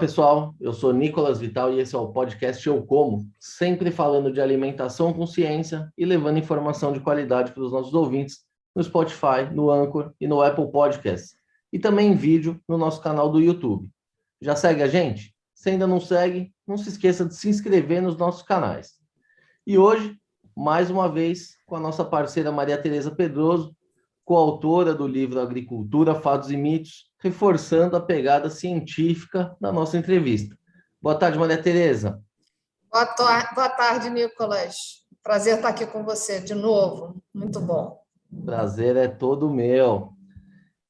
pessoal. Eu sou Nicolas Vital e esse é o podcast Eu Como, sempre falando de alimentação com ciência e levando informação de qualidade para os nossos ouvintes no Spotify, no Anchor e no Apple Podcasts. E também em vídeo no nosso canal do YouTube. Já segue a gente? Se ainda não segue, não se esqueça de se inscrever nos nossos canais. E hoje, mais uma vez, com a nossa parceira Maria Tereza Pedroso, coautora do livro Agricultura, Fatos e Mitos, reforçando a pegada científica da nossa entrevista. Boa tarde, Maria Tereza. Boa tarde, Nicolas. Prazer estar aqui com você de novo. Muito bom. Prazer é todo meu.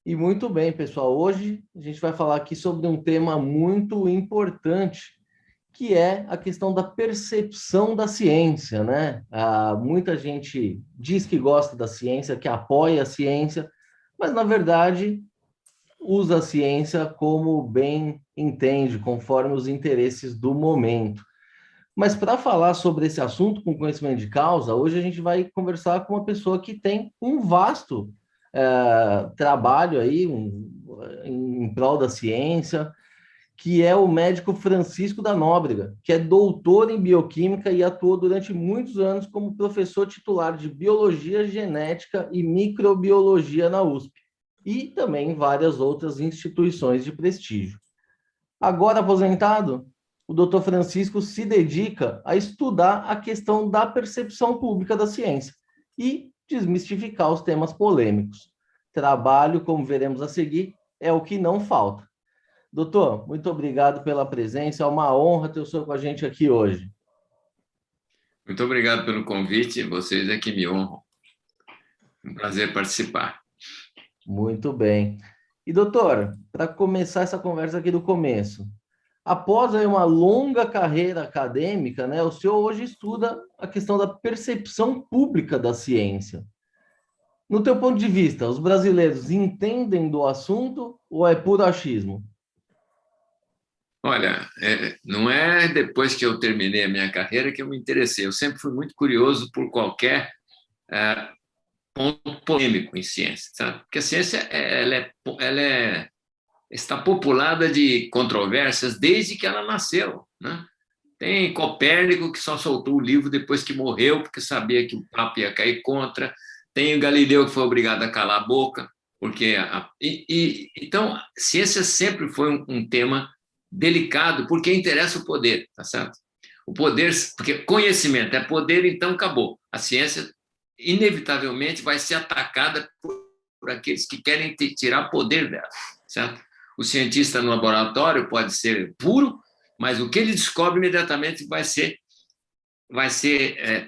E muito bem, pessoal. Hoje a gente vai falar aqui sobre um tema muito importante, que é a questão da percepção da ciência, né? Muita gente diz que gosta da ciência, que apoia a ciência, mas, na verdade, usa a ciência como bem entende, conforme os interesses do momento. Mas para falar sobre esse assunto com conhecimento de causa, hoje a gente vai conversar com uma pessoa que tem um vasto trabalho aí em prol da ciência, que é o médico Francisco da Nóbrega, que é doutor em bioquímica e atuou durante muitos anos como professor titular de biologia genética e microbiologia na USP, e também em várias outras instituições de prestígio. Agora aposentado, o Dr. Francisco se dedica a estudar a questão da percepção pública da ciência e desmistificar os temas polêmicos. Trabalho, como veremos a seguir, é o que não falta. Doutor, muito obrigado pela presença, é uma honra ter o senhor com a gente aqui hoje. Muito obrigado pelo convite, vocês é que me honram. Um prazer participar. Muito bem. E, doutor, para começar essa conversa aqui do começo, após aí uma longa carreira acadêmica, né, o senhor hoje estuda a questão da percepção pública da ciência. No teu ponto de vista, os brasileiros entendem do assunto ou é puro achismo? Olha, não é depois que eu terminei a minha carreira que eu me interessei. Eu sempre fui muito curioso por qualquer ponto polêmico em ciência, sabe? Porque a ciência está populada de controvérsias desde que ela nasceu, né? Tem Copérnico, que só soltou o livro depois que morreu, porque sabia que o Papa ia cair contra. Tem o Galileu, que foi obrigado a calar a boca, porque... Então, ciência sempre foi um tema delicado, porque interessa o poder, tá certo? O poder, porque conhecimento é poder, então acabou. A ciência, inevitavelmente, vai ser atacada por aqueles que querem tirar poder dela, certo? O cientista no laboratório pode ser puro, mas o que ele descobre imediatamente vai ser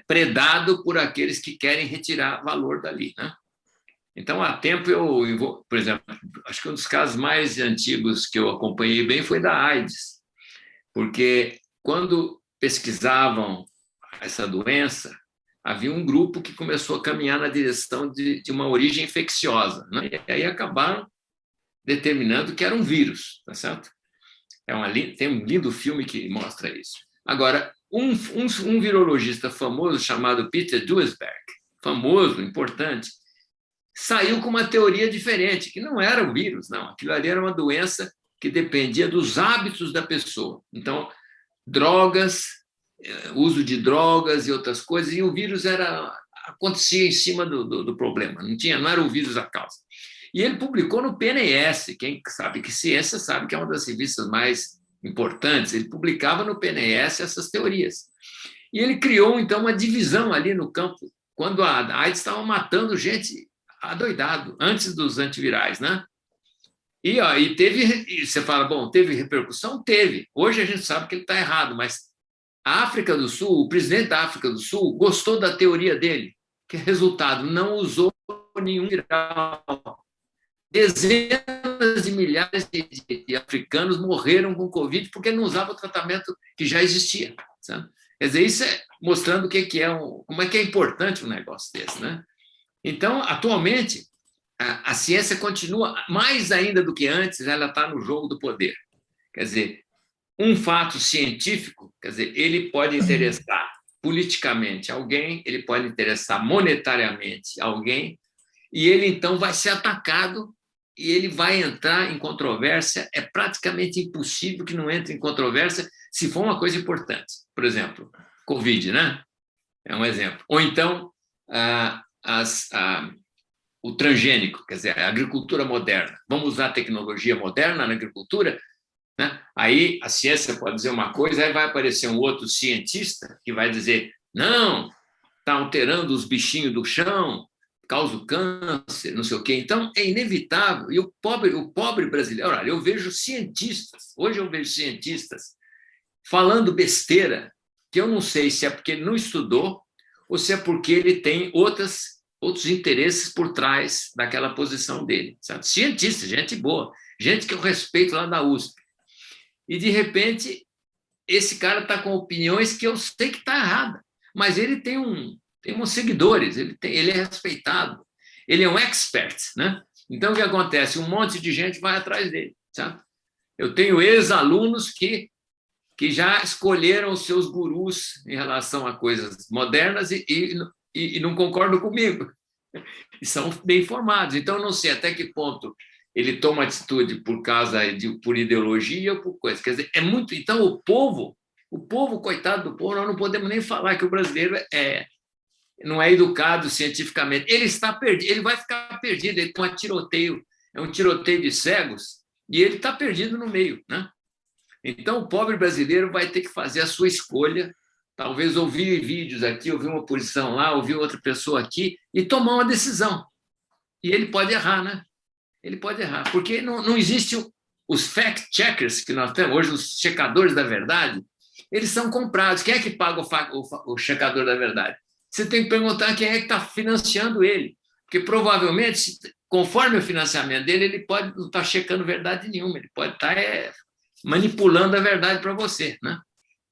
predado por aqueles que querem retirar valor dali, né? Então, há tempo por exemplo, acho que um dos casos mais antigos que eu acompanhei bem foi da AIDS, porque quando pesquisavam essa doença, havia um grupo que começou a caminhar na direção de uma origem infecciosa, né? E aí acabaram determinando que era um vírus, tá certo? Tem um lindo filme que mostra isso. Agora, um virologista famoso chamado Peter Duesberg, famoso, importante, saiu com uma teoria diferente, que não era o vírus, não. Aquilo ali era uma doença que dependia dos hábitos da pessoa. Então, drogas, uso de drogas e outras coisas, e o vírus acontecia em cima do problema, não era o vírus a causa. E ele publicou no PNAS, quem sabe que ciência sabe que é uma das revistas mais importantes, ele publicava no PNAS essas teorias. E ele criou, então, uma divisão ali no campo, quando a AIDS estava matando gente adoidado, antes dos antivirais, né? E você fala, bom, teve repercussão? Teve. Hoje a gente sabe que ele está errado, mas a África do Sul, o presidente da África do Sul, gostou da teoria dele, que resultado, não usou nenhum viral. Dezenas de milhares de africanos morreram com Covid porque não usavam o tratamento que já existia, sabe? Quer dizer, isso mostrando como é que é importante um negócio desse, né? Então, atualmente, a ciência continua, mais ainda do que antes, ela está no jogo do poder. Quer dizer, um fato científico, quer dizer, ele pode interessar politicamente alguém, ele pode interessar monetariamente alguém, e ele, então, vai ser atacado e ele vai entrar em controvérsia. É praticamente impossível que não entre em controvérsia se for uma coisa importante. Por exemplo, Covid, né? É um exemplo. Ou então, o transgênico, quer dizer, a agricultura moderna. Vamos usar a tecnologia moderna na agricultura? Né? Aí a ciência pode dizer uma coisa, aí vai aparecer um outro cientista que vai dizer, não, está alterando os bichinhos do chão, causa câncer, não sei o quê. Então, é inevitável. E o pobre brasileiro... Olha, eu vejo cientistas, hoje eu vejo cientistas falando besteira, que eu não sei se é porque ele não estudou ou se é porque ele tem outros interesses por trás daquela posição dele. Sabe? Cientista, gente boa, gente que eu respeito lá da USP. E, de repente, esse cara está com opiniões que eu sei que está errada, mas ele tem uns seguidores, ele é respeitado, ele é um expert, né? Então, o que acontece? Um monte de gente vai atrás dele, sabe? Eu tenho ex-alunos que já escolheram os seus gurus em relação a coisas modernas e não concordam comigo, e são bem formados. Então, não sei até que ponto ele toma atitude por ideologia ou por coisa. Quer dizer, é muito... Então, o povo, coitado do povo, nós não podemos nem falar que o brasileiro não é educado cientificamente. Ele está perdido, ele vai ficar perdido, ele tem um tiroteio, é um tiroteio de cegos, e ele está perdido no meio, né? Então, o pobre brasileiro vai ter que fazer a sua escolha, talvez ouvir vídeos aqui, ouvir uma posição lá, ouvir outra pessoa aqui, e tomar uma decisão. E ele pode errar, né? Ele pode errar, porque não existe os fact-checkers que nós temos hoje, os checadores da verdade, eles são comprados. Quem é que paga o checador da verdade? Você tem que perguntar quem é que está financiando ele, porque provavelmente, conforme o financiamento dele, ele pode não estar checando verdade nenhuma, ele pode estar manipulando a verdade para você, né?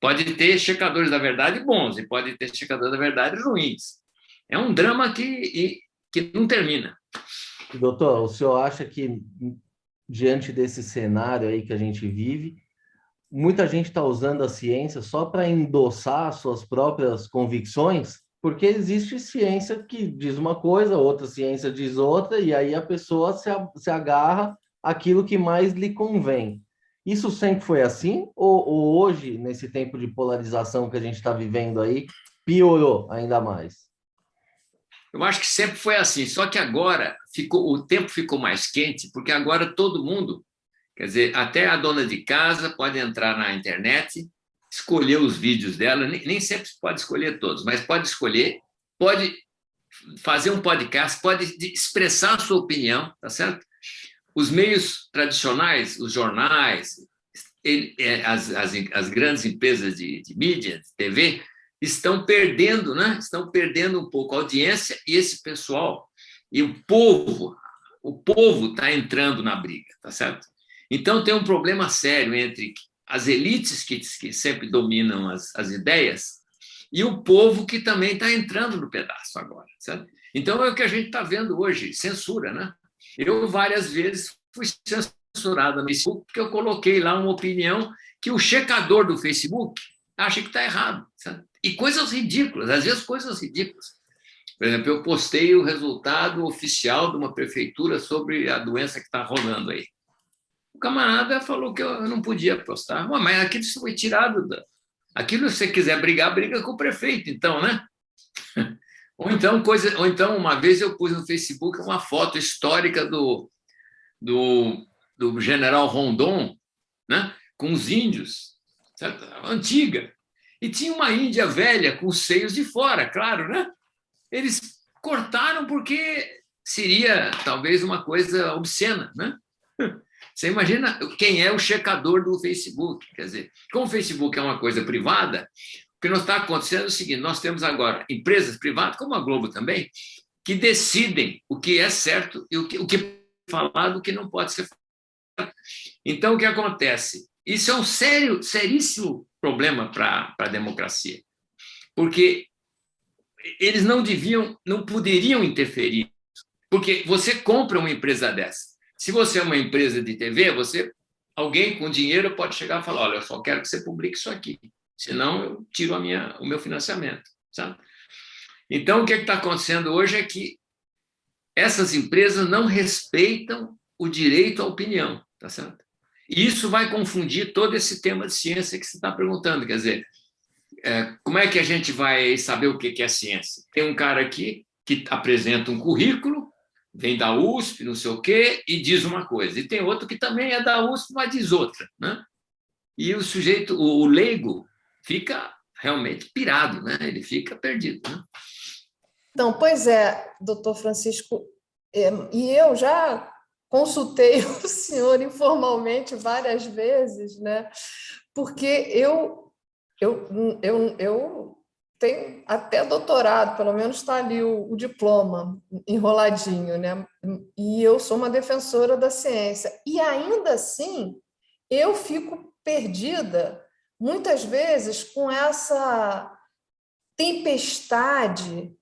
Pode ter checadores da verdade bons e pode ter checadores da verdade ruins. É um drama que não termina. Doutor, o senhor acha que, diante desse cenário aí que a gente vive, muita gente está usando a ciência só para endossar suas próprias convicções? Porque existe ciência que diz uma coisa, outra ciência diz outra, e aí a pessoa se agarra àquilo que mais lhe convém. Isso sempre foi assim? Ou hoje, nesse tempo de polarização que a gente está vivendo aí, piorou ainda mais? Eu acho que sempre foi assim, só que agora o tempo ficou mais quente, porque agora todo mundo, quer dizer, até a dona de casa pode entrar na internet, escolher os vídeos dela, nem sempre pode escolher todos, mas pode escolher, pode fazer um podcast, pode expressar a sua opinião, tá certo? Os meios tradicionais, os jornais, as grandes empresas de mídia, de TV, estão perdendo, né? Estão perdendo um pouco a audiência, e esse pessoal, e o povo está entrando na briga, tá certo? Então, tem um problema sério entre as elites que sempre dominam as ideias e o povo que também está entrando no pedaço agora, certo? Então, é o que a gente está vendo hoje, censura, né? Eu, várias vezes, fui censurado no Facebook porque eu coloquei lá uma opinião que o checador do Facebook acha que está errado, sabe? E coisas ridículas, às vezes coisas ridículas. Por exemplo, eu postei o resultado oficial de uma prefeitura sobre a doença que está rolando aí. O camarada falou que eu não podia postar. Mas aquilo foi tirado. Aquilo, se você quiser brigar, briga com o prefeito, então, né? Ou então, uma vez eu pus no Facebook uma foto histórica do general Rondon, né? Com os índios, certo? Antiga. E tinha uma índia velha com os seios de fora, claro, né? Eles cortaram porque seria talvez uma coisa obscena, né? Você imagina quem é o checador do Facebook? Quer dizer, como o Facebook é uma coisa privada, o que não está acontecendo é o seguinte: nós temos agora empresas privadas, como a Globo também, que decidem o que é certo e o que é falado, o que não pode ser falado. Então, o que acontece? Isso é um seríssimo problema para a democracia, porque eles não poderiam interferir, porque você compra uma empresa dessa. Se você é uma empresa de TV, alguém com dinheiro pode chegar e falar: olha, eu só quero que você publique isso aqui, senão eu tiro o meu financiamento, sabe? Então, o que está acontecendo hoje é que essas empresas não respeitam o direito à opinião, tá certo? E isso vai confundir todo esse tema de ciência que você está perguntando, quer dizer, como é que a gente vai saber o que é ciência? Tem um cara aqui que apresenta um currículo, vem da USP, não sei o quê, e diz uma coisa. E tem outro que também é da USP, mas diz outra, né? E o sujeito, o leigo, fica realmente pirado, né? Ele fica perdido, né? Então, pois é, doutor Francisco, e eu já consultei o senhor informalmente várias vezes, né? Porque eu tenho até doutorado, pelo menos está ali o diploma enroladinho, né? E eu sou uma defensora da ciência. E ainda assim, eu fico perdida, muitas vezes, com essa tempestade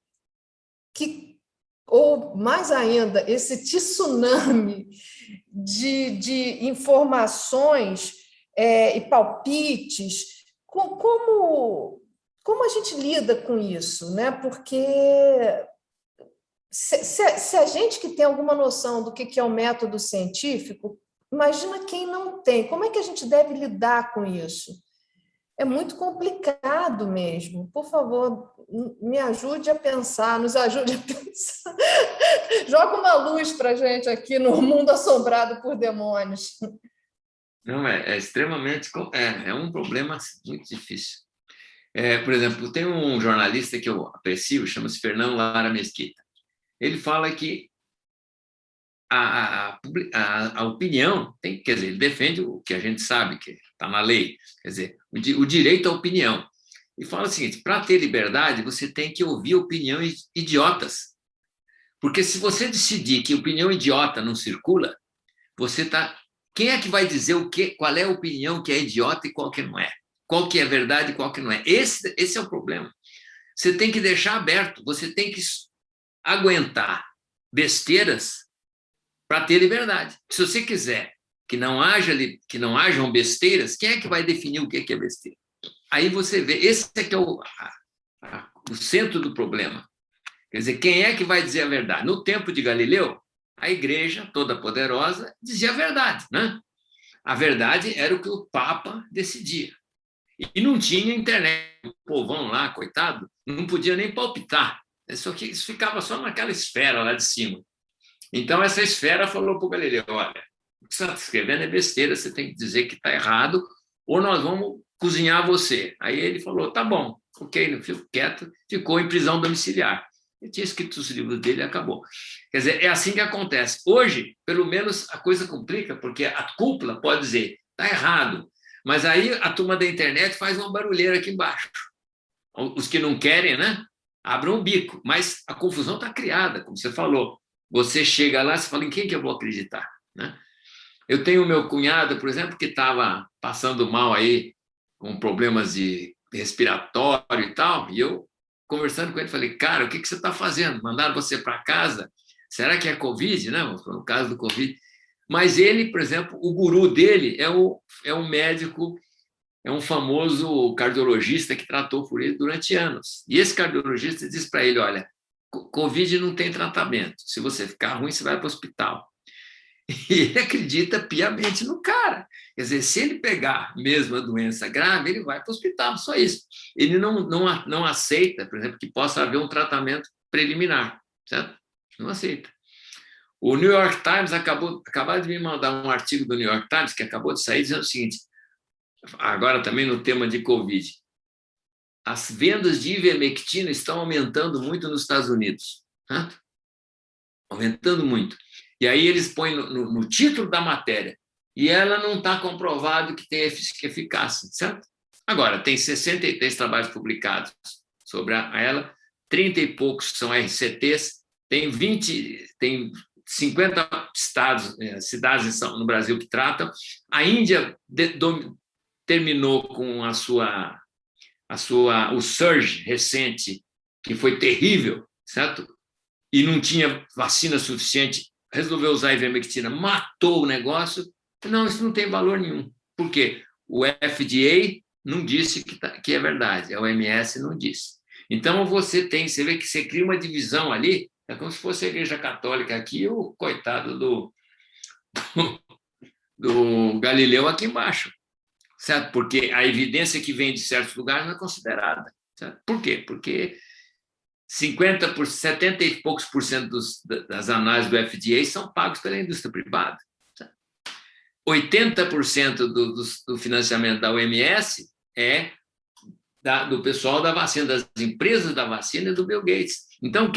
ou mais ainda, esse tsunami de informações e palpites, como a gente lida com isso, né? Porque se a gente que tem alguma noção do que é o método científico, imagina quem não tem. Como é que a gente deve lidar com isso? É muito complicado mesmo. Por favor, me ajude a pensar, nos ajude a pensar. Joga uma luz para a gente aqui no mundo assombrado por demônios. Não, é extremamente... É um problema muito difícil. Por exemplo, tem um jornalista que eu aprecio, chama-se Fernando Lara Mesquita. Ele fala que a opinião quer dizer, ele defende o que a gente sabe, que está na lei, quer dizer, o direito à opinião. E fala o seguinte: para ter liberdade, você tem que ouvir opiniões idiotas. Porque se você decidir que opinião idiota não circula, você está... Quem é que vai dizer qual é a opinião que é idiota e qual que não é? Qual que é verdade e qual que não é? Esse é o problema. Você tem que deixar aberto, você tem que aguentar besteiras para ter liberdade. Se você quiser que não hajam besteiras, quem é que vai definir o que é besteira? Aí você vê, esse é que é o centro do problema. Quer dizer, quem é que vai dizer a verdade? No tempo de Galileu, a igreja, toda poderosa, dizia a verdade, né? A verdade era o que o Papa decidia. E não tinha internet. O povão lá, coitado, não podia nem palpitar. Isso ficava só naquela esfera lá de cima. Então, essa esfera falou para o Galileu: olha, o que você está escrevendo é besteira, você tem que dizer que está errado, ou nós vamos cozinhar você. Aí ele falou: tá bom, ok, não fico quieto, ficou em prisão domiciliar. Ele tinha escrito os livros dele e acabou. Quer dizer, é assim que acontece. Hoje, pelo menos, a coisa complica, porque a cúpula pode dizer: está errado, mas aí a turma da internet faz uma barulheira aqui embaixo. Os que não querem, né, abram o bico, mas a confusão está criada, como você falou. Você chega lá e fala: em quem que eu vou acreditar? Né? Eu tenho o meu cunhado, por exemplo, que estava passando mal aí, com problemas de respiratório e tal, e eu, conversando com ele, falei: cara, o que você está fazendo? Mandaram você para casa? Será que é Covid? Não, no caso do Covid. Mas ele, por exemplo, o guru dele é um médico, é um famoso cardiologista que tratou por ele durante anos. E esse cardiologista diz para ele: olha, Covid não tem tratamento. Se você ficar ruim, você vai para o hospital. E ele acredita piamente no cara. Quer dizer, se ele pegar mesmo a doença grave, ele vai para o hospital, só isso. Ele não aceita, por exemplo, que possa haver um tratamento preliminar, certo? Não aceita. O New York Times acabou de me mandar um artigo do New York Times, que acabou de sair, dizendo o seguinte, agora também no tema de Covid: as vendas de ivermectina estão aumentando muito nos Estados Unidos. Né? Aumentando muito. E aí eles põem no título da matéria: e ela não está comprovado que tem eficácia, certo? Agora, tem 63 trabalhos publicados sobre ela, 30 e poucos são RCTs, tem 50 cidades no Brasil que tratam. A Índia terminou com o surge recente, que foi terrível, certo? E não tinha vacina suficiente, resolveu usar a ivermectina, matou o negócio. Não, isso não tem valor nenhum. Por quê? O FDA não disse que é verdade, a OMS não disse. Então, você vê que você cria uma divisão ali, é como se fosse a Igreja Católica aqui, o coitado do Galileu aqui embaixo, certo? Porque a evidência que vem de certos lugares não é considerada. Certo? Por quê? Porque 70 e poucos por cento das análises do FDA são pagos pela indústria privada. Certo? 80% do financiamento da OMS é do pessoal da vacina, das empresas da vacina e do Bill Gates. Então,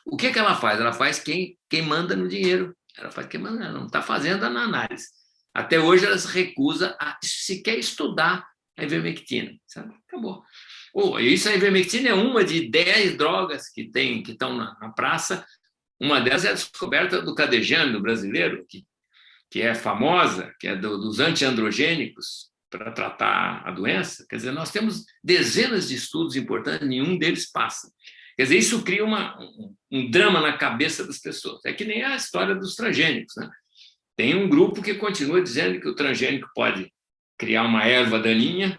o que ela faz? Ela faz quem manda no dinheiro. Ela faz quem manda, não está fazendo a análise. Até hoje, ela se recusa a sequer estudar a ivermectina. Sabe? Acabou. Isso, a ivermectina é uma de 10 drogas que estão na praça. Uma delas é a descoberta do Cadejane, do brasileiro, que é famosa, que é dos antiandrogênicos, para tratar a doença. Quer dizer, nós temos dezenas de estudos importantes, nenhum deles passa. Quer dizer, isso cria um drama na cabeça das pessoas. É que nem a história dos transgênicos, né? Tem um grupo que continua dizendo que o transgênico pode criar uma erva daninha,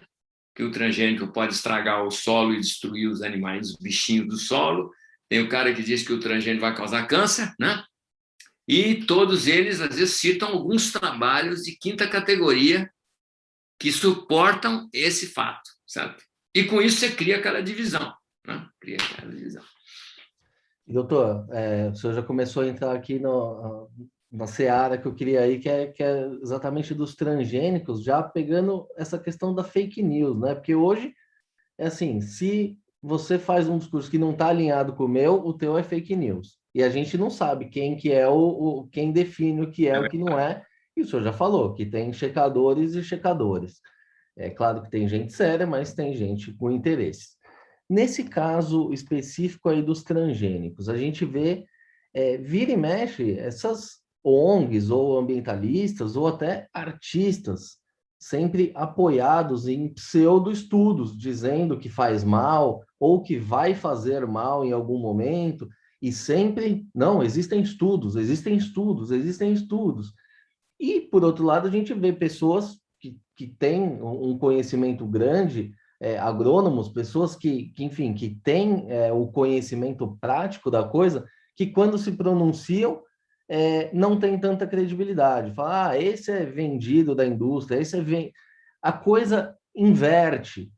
que o transgênico pode estragar o solo e destruir os animais, os bichinhos do solo. Tem o cara que diz que o transgênico vai causar câncer, né? E todos eles, às vezes, citam alguns trabalhos de quinta categoria que suportam esse fato, sabe? E com isso você cria aquela divisão, né? Cria aquela divisão. Doutor, o senhor já começou a entrar aqui na seara que eu queria ir, que é exatamente dos transgênicos, já pegando essa questão da fake news, né? Porque hoje, é assim, se você faz um discurso que não está alinhado com o meu, o teu é fake news. E a gente não sabe quem que é quem define o que é o que não é. E o senhor já falou que tem checadores e checadores. É claro que tem gente séria, mas tem gente com interesse. Nesse caso específico aí dos transgênicos, a gente vê, vira e mexe, essas ONGs ou ambientalistas ou até artistas sempre apoiados em pseudo-estudos, dizendo que faz mal ou que vai fazer mal em algum momento, e sempre, não, existem estudos, existem estudos, existem estudos. E, por outro lado, a gente vê pessoas que têm um conhecimento grande, agrônomos, pessoas enfim, que têm o conhecimento prático da coisa, que quando se pronunciam, não tem tanta credibilidade. Fala, esse é vendido da indústria, a coisa inverte.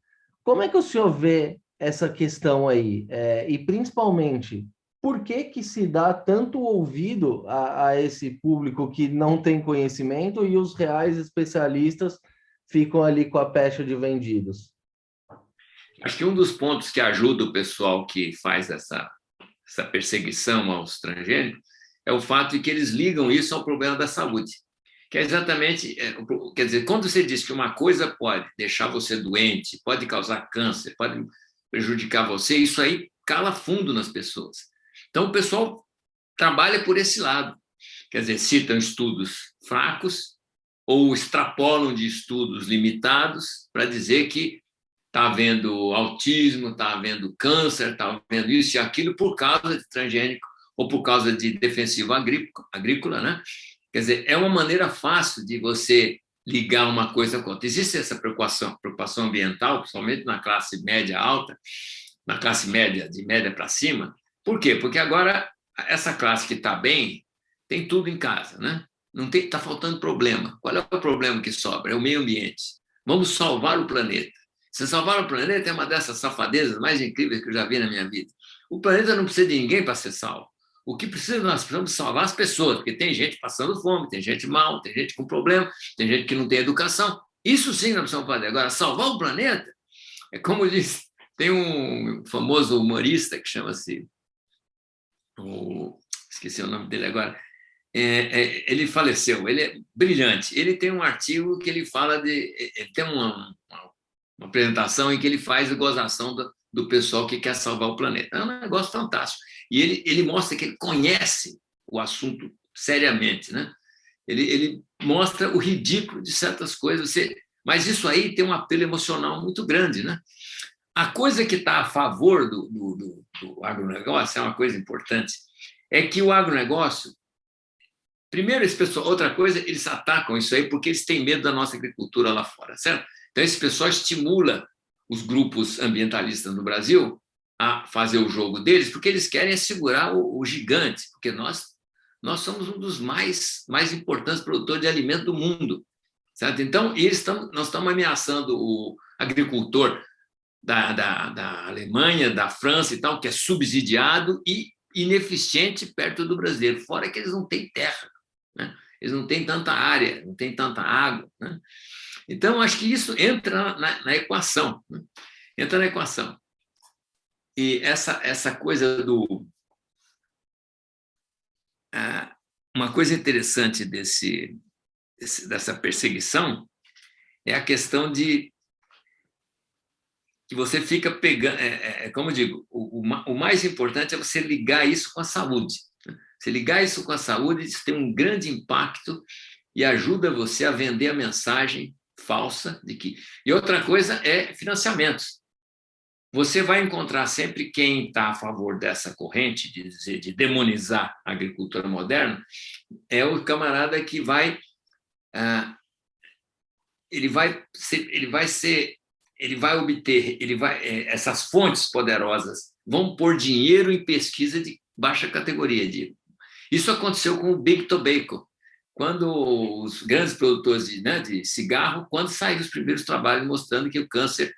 Como é que o senhor vê essa questão aí? E, principalmente, por que se dá tanto ouvido a esse público que não tem conhecimento e os reais especialistas ficam ali com a pecha de vendidos? Acho que um dos pontos que ajuda o pessoal que faz essa perseguição aos transgênicos é o fato de que eles ligam isso ao problema da saúde, que é exatamente, quer dizer, quando você diz que uma coisa pode deixar você doente, pode causar câncer, pode prejudicar você, isso aí cala fundo nas pessoas. Então, o pessoal trabalha por esse lado, quer dizer, citam estudos fracos ou extrapolam de estudos limitados para dizer que está havendo autismo, está havendo câncer, está havendo isso e aquilo por causa de transgênico ou por causa de defensivo agrícola, né? Quer dizer, é uma maneira fácil de você ligar uma coisa com outra. Existe essa preocupação ambiental, principalmente na classe média alta, na classe média, de média para cima. Por quê? Porque agora essa classe que está bem tem tudo em casa, né? Não está faltando problema. Qual é o problema que sobra? É o meio ambiente. Vamos salvar o planeta. Se salvar o planeta é uma dessas safadezas mais incríveis que eu já vi na minha vida. O planeta não precisa de ninguém para ser salvo. O que precisa, nós precisamos salvar as pessoas, porque tem gente passando fome, tem gente mal, tem gente com problema, tem gente que não tem educação. Isso sim nós precisamos fazer. Agora, salvar o planeta, é como diz, tem um famoso humorista que chama-se, esqueci o nome dele agora, ele faleceu, ele é brilhante. Ele tem um artigo que ele fala ele tem uma apresentação em que ele faz a gozação do pessoal que quer salvar o planeta. É um negócio fantástico. E ele mostra que ele conhece o assunto seriamente, né? Ele mostra o ridículo de certas coisas, mas isso aí tem um apelo emocional muito grande, né? A coisa que está a favor do agronegócio, é uma coisa importante, é que o agronegócio, primeiro, outra coisa, eles atacam isso aí porque eles têm medo da nossa agricultura lá fora, certo? Então, esse pessoal estimula os grupos ambientalistas no Brasil a fazer o jogo deles, porque eles querem assegurar o gigante, porque nós nós somos um dos mais importantes produtores de alimento do mundo, certo? Então, nós estamos ameaçando o agricultor da Alemanha, da França e tal, que é subsidiado e ineficiente perto do brasileiro, fora que eles não têm terra, né? Eles não têm tanta área, não têm tanta água, né? Então, acho que isso entra na equação, né? Entra na equação. E essa coisa uma coisa interessante dessa perseguição é a questão de que você fica pegando, como eu digo, o mais importante é você ligar isso com a saúde. Você ligar isso com a saúde, isso tem um grande impacto e ajuda você a vender a mensagem falsa de que... E outra coisa é financiamentos. Você vai encontrar sempre quem está a favor dessa corrente de demonizar a agricultura moderna, é o camarada que vai essas fontes poderosas vão pôr dinheiro em pesquisa de baixa categoria. Isso aconteceu com o Big Tobacco, quando os grandes produtores de cigarro, quando saíram os primeiros trabalhos mostrando que o câncer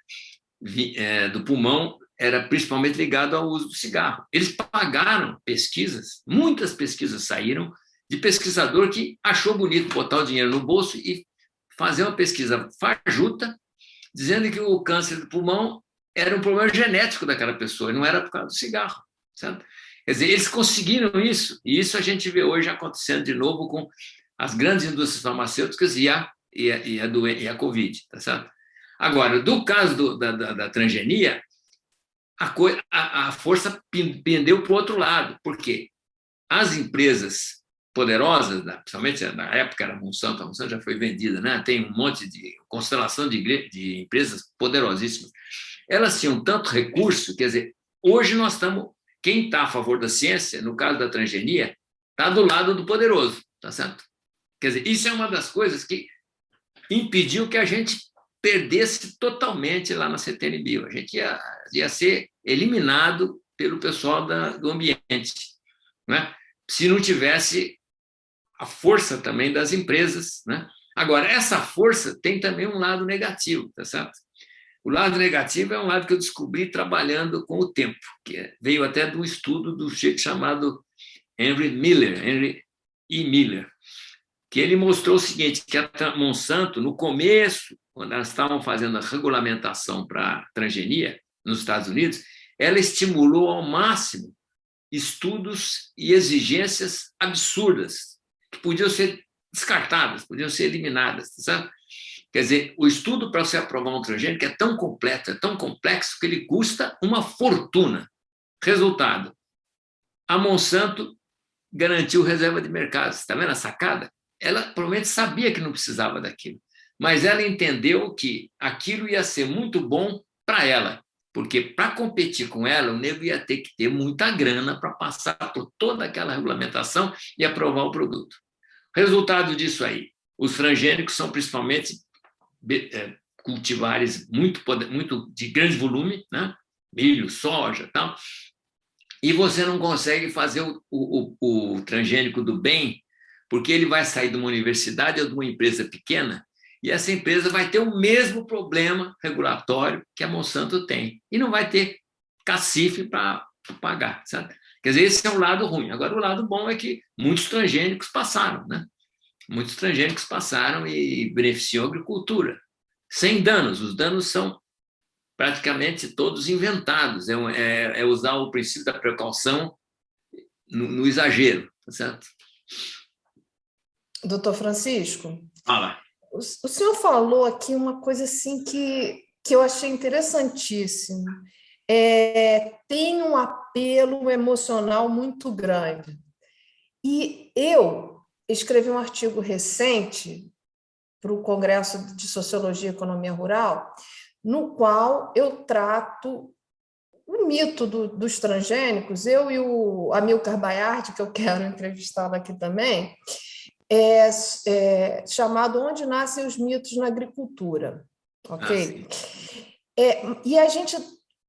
do pulmão era principalmente ligado ao uso do cigarro. Eles pagaram pesquisas, muitas pesquisas saíram de pesquisador que achou bonito botar o dinheiro no bolso e fazer uma pesquisa fajuta, dizendo que o câncer do pulmão era um problema genético daquela pessoa, e não era por causa do cigarro, certo? Quer dizer, eles conseguiram isso, e isso a gente vê hoje acontecendo de novo com as grandes indústrias farmacêuticas e a Covid, tá certo? Agora, do caso da transgenia, a força pendeu para o outro lado. Por quê? As empresas poderosas, principalmente na época era a Monsanto já foi vendida, né? Tem um monte de constelação de empresas poderosíssimas. Elas tinham tanto recurso, quer dizer, hoje nós estamos... Quem está a favor da ciência, no caso da transgenia, está do lado do poderoso, tá certo? Quer dizer, isso é uma das coisas que impediu que a gente perdesse totalmente lá na CTN-Bio. A gente ia ser eliminado pelo pessoal do ambiente, né? Se não tivesse a força também das empresas, né? Agora, essa força tem também um lado negativo, tá certo? O lado negativo é um lado que eu descobri trabalhando com o tempo, que veio até do estudo do sujeito chamado Henry E. Miller, que ele mostrou o seguinte, que a Monsanto, no começo, quando elas estavam fazendo a regulamentação para a transgenia nos Estados Unidos, ela estimulou ao máximo estudos e exigências absurdas, que podiam ser descartadas, podiam ser eliminadas, sabe? Quer dizer, o estudo para você aprovar um transgênico é tão completo, é tão complexo, que ele custa uma fortuna. Resultado, a Monsanto garantiu reserva de mercado. Você está vendo a sacada? Ela provavelmente sabia que não precisava daquilo, mas ela entendeu que aquilo ia ser muito bom para ela, porque para competir com ela, o nego ia ter que ter muita grana para passar por toda aquela regulamentação e aprovar o produto. Resultado disso aí, os transgênicos são principalmente cultivares muito de grande volume, né? Milho, soja e tal, e você não consegue fazer o transgênico do bem, porque ele vai sair de uma universidade ou de uma empresa pequena, e essa empresa vai ter o mesmo problema regulatório que a Monsanto tem, e não vai ter cacife para pagar, sabe? Quer dizer, esse é o lado ruim. Agora, o lado bom é que muitos transgênicos passaram, né? Muitos transgênicos passaram e beneficiam a agricultura, sem danos. Os danos são praticamente todos inventados. É usar o princípio da precaução no exagero, tá certo? Doutor Francisco, Fala. O senhor falou aqui uma coisa assim que eu achei interessantíssimo. Tem um apelo emocional muito grande. E eu escrevi um artigo recente para o Congresso de Sociologia e Economia Rural, no qual eu trato o mito dos transgênicos. Eu e o Amilcar Baiardi, que eu quero entrevistá-lo aqui também, chamado Onde Nascem os Mitos na Agricultura. Ok? E a gente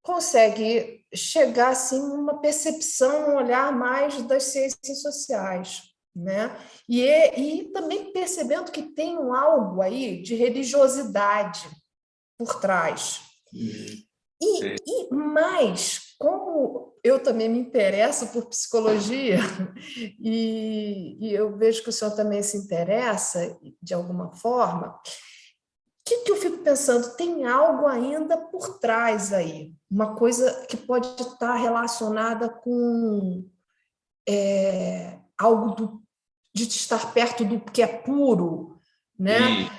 consegue chegar assim, numa percepção, um olhar mais das ciências sociais. né? E também percebendo que tem algo aí de religiosidade por trás. Mas, como eu também me interesso por psicologia, e eu vejo que o senhor também se interessa, de alguma forma, o que eu fico pensando? Tem algo ainda por trás aí, uma coisa que pode estar relacionada com algo de estar perto do que é puro, né?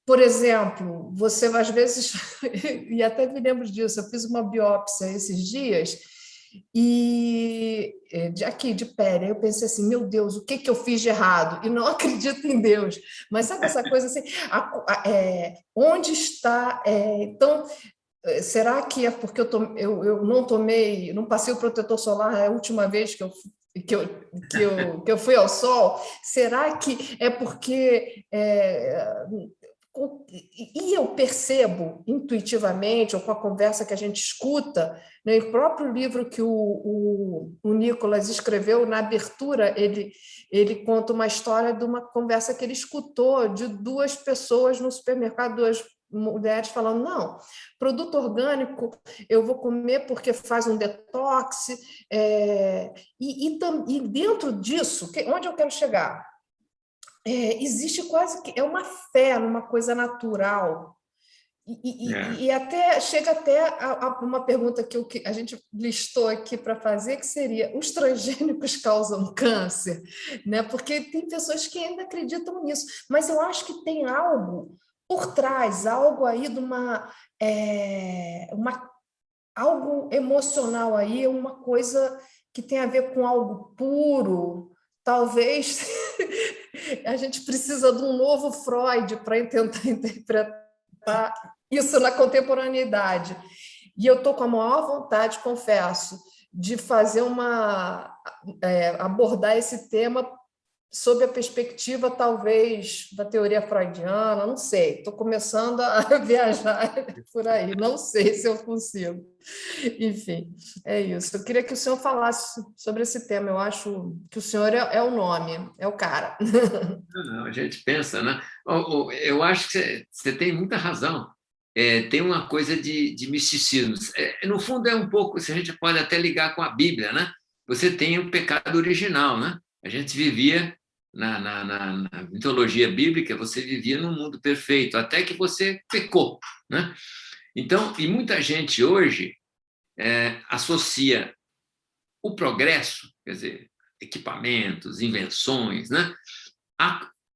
Por exemplo, você às vezes, e até me lembro disso, eu fiz uma biópsia esses dias, e aqui de pele, eu pensei assim, meu Deus, o que eu fiz de errado? E não acredito em Deus. Mas sabe essa coisa assim, onde está... então, será que é porque eu não tomei, não passei o protetor solar a última vez que eu fui ao sol? Será que é porque... E eu percebo intuitivamente, ou com a conversa que a gente escuta, né, no próprio livro que o Nicolas escreveu, na abertura, ele conta uma história de uma conversa que ele escutou de duas pessoas no supermercado, duas mulheres falando, não, produto orgânico eu vou comer porque faz um detox, e dentro disso, onde eu quero chegar? Existe quase que uma fé numa coisa natural, e até chega até a uma pergunta que a gente listou aqui para fazer, que seria: os transgênicos causam câncer? Né? Porque tem pessoas que ainda acreditam nisso, mas eu acho que tem algo por trás, algo aí de algo emocional aí, uma coisa que tem a ver com algo puro. Talvez a gente precisa de um novo Freud para tentar interpretar isso na contemporaneidade. E eu estou com a maior vontade, confesso, de fazer abordar esse tema sob a perspectiva, talvez, da teoria freudiana, não sei, estou começando a viajar por aí, não sei se eu consigo. Enfim, é isso. Eu queria que o senhor falasse sobre esse tema, eu acho que o senhor é o nome, é o cara. Não, a gente pensa, né? Eu acho que você tem muita razão. Tem uma coisa de misticismo. No fundo, é um pouco, se a gente pode até ligar com a Bíblia, né? Você tem o pecado original, né? A gente vivia na mitologia bíblica, você vivia num mundo perfeito, até que você pecou, né? Então, e muita gente hoje associa o progresso, quer dizer, equipamentos, invenções, né?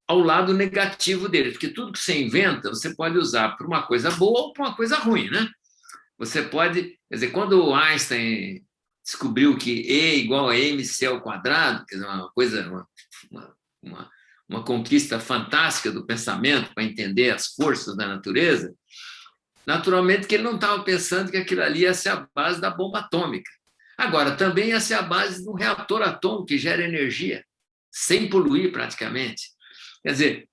Ao lado negativo dele, porque tudo que você inventa, você pode usar para uma coisa boa ou para uma coisa ruim, né? Você pode, quer dizer, quando o Einstein descobriu que E igual a mc ao quadrado, quer dizer, uma coisa, uma conquista fantástica do pensamento para entender as forças da natureza, naturalmente que ele não estava pensando que aquilo ali ia ser a base da bomba atômica. Agora, também ia ser a base do reator atômico que gera energia, sem poluir praticamente. Quer dizer,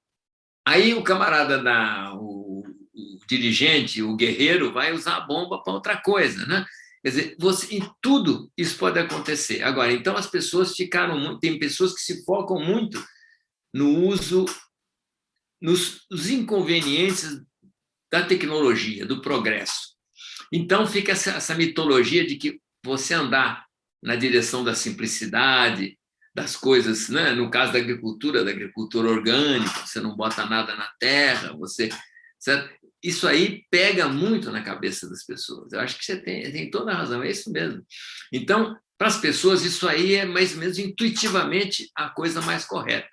aí o camarada, o dirigente, o guerreiro, vai usar a bomba para outra coisa, né? Quer dizer, em tudo isso pode acontecer. Agora, então as pessoas tem pessoas que se focam muito no uso, nos inconvenientes da tecnologia, do progresso. Então fica essa mitologia de que você andar na direção da simplicidade, das coisas, né? No caso da agricultura orgânica, você não bota nada na terra, certo? Isso aí pega muito na cabeça das pessoas. Eu acho que você tem toda a razão, é isso mesmo. Então, para as pessoas, isso aí é mais ou menos intuitivamente a coisa mais correta.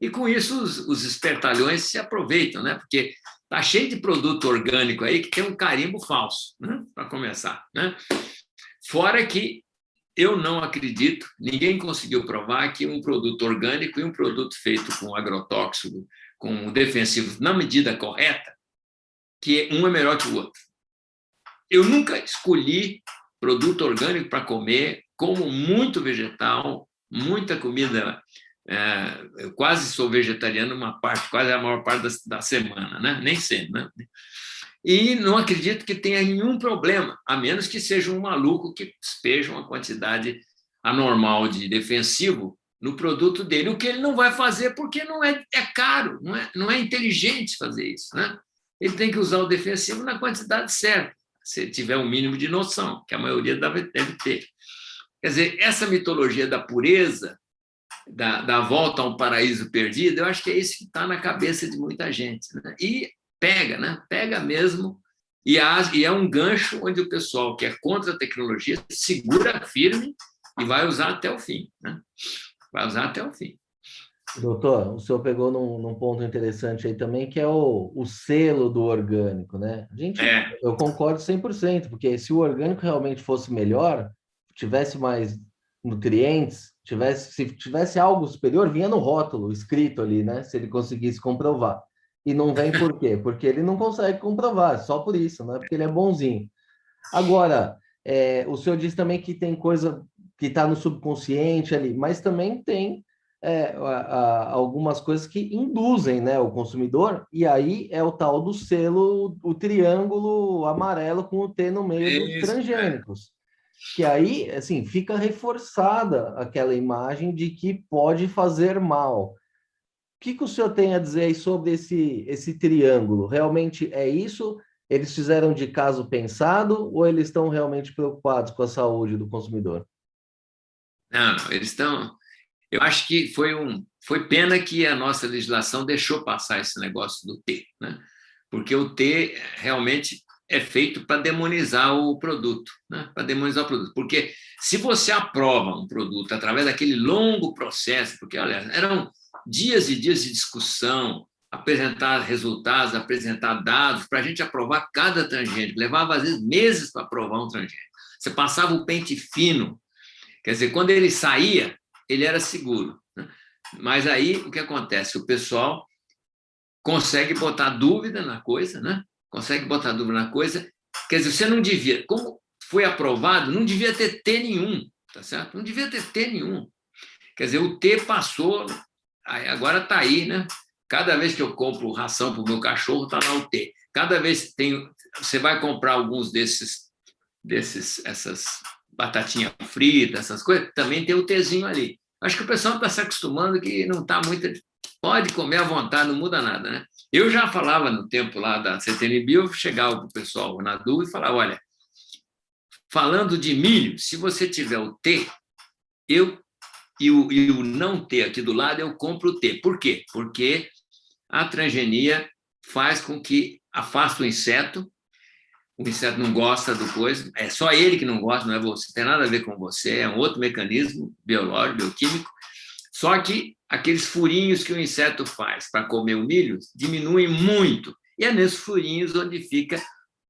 E com isso, os espertalhões se aproveitam, né? Porque está cheio de produto orgânico aí que tem um carimbo falso, né? Para começar, né? Fora que eu não acredito, ninguém conseguiu provar que um produto orgânico e um produto feito com agrotóxico, com defensivo na medida correta, que um é melhor que o outro. Eu nunca escolhi produto orgânico para comer, como muito vegetal, muita comida. Eu quase sou vegetariano quase a maior parte da semana, né? Nem sempre, né? E não acredito que tenha nenhum problema, a menos que seja um maluco que despeja uma quantidade anormal de defensivo no produto dele, o que ele não vai fazer porque não é caro, não é inteligente fazer isso, né? Ele tem que usar o defensivo na quantidade certa, se tiver um mínimo de noção, que a maioria deve ter. Quer dizer, essa mitologia da pureza, da volta a um paraíso perdido, eu acho que é isso que está na cabeça de muita gente, né? E pega, né? Pega mesmo, e é um gancho onde o pessoal que é contra a tecnologia segura firme e vai usar até o fim, né? Vai usar até o fim. Doutor, o senhor pegou num ponto interessante aí também, que é o selo do orgânico, né? Eu concordo 100%, porque se o orgânico realmente fosse melhor, tivesse mais nutrientes, se tivesse algo superior, vinha no rótulo, escrito ali, né? Se ele conseguisse comprovar. E não vem por quê? Porque ele não consegue comprovar, só por isso, não é porque ele é bonzinho. Agora, o senhor disse também que tem coisa que está no subconsciente ali, mas também tem algumas coisas que induzem, né, o consumidor, e aí é o tal do selo, o triângulo amarelo com o T no meio dos transgênicos. Que aí, assim, fica reforçada aquela imagem de que pode fazer mal. O que o senhor tem a dizer aí sobre esse triângulo? Realmente é isso? Eles fizeram de caso pensado ou eles estão realmente preocupados com a saúde do consumidor? Não, eles estão... Eu acho que foi pena que a nossa legislação deixou passar esse negócio do T, né? Porque o T realmente é feito para demonizar o produto, né? Para demonizar o produto. Porque se você aprova um produto através daquele longo processo, porque, olha, eram dias e dias de discussão, apresentar resultados, apresentar dados, para a gente aprovar cada transgênico. Levava, às vezes, meses para aprovar um transgênico. Você passava o pente fino. Quer dizer, quando ele saía, ele era seguro, né? Mas aí o que acontece? O pessoal consegue botar dúvida na coisa, né? Consegue botar dúvida na coisa. Quer dizer, você não devia, como foi aprovado, não devia ter T nenhum, tá certo? Não devia ter T nenhum. Quer dizer, o T passou, agora está aí, né? Cada vez que eu compro ração para o meu cachorro, está lá o T. Cada vez que você vai comprar alguns essas batatinha frita, essas coisas, também tem o Tzinho ali. Acho que o pessoal está se acostumando que não está muito... Pode comer à vontade, não muda nada, né? Eu já falava no tempo lá da CTNB, eu chegava para o pessoal na dúvida e falava, olha, falando de milho, se você tiver o T, e o não T aqui do lado, eu compro o T. Por quê? Porque a transgenia faz com que afaste o inseto não gosta do coisa, é só ele que não gosta, não é você, tem nada a ver com você, é um outro mecanismo biológico, bioquímico, só que aqueles furinhos que o inseto faz para comer o milho diminuem muito, e é nesses furinhos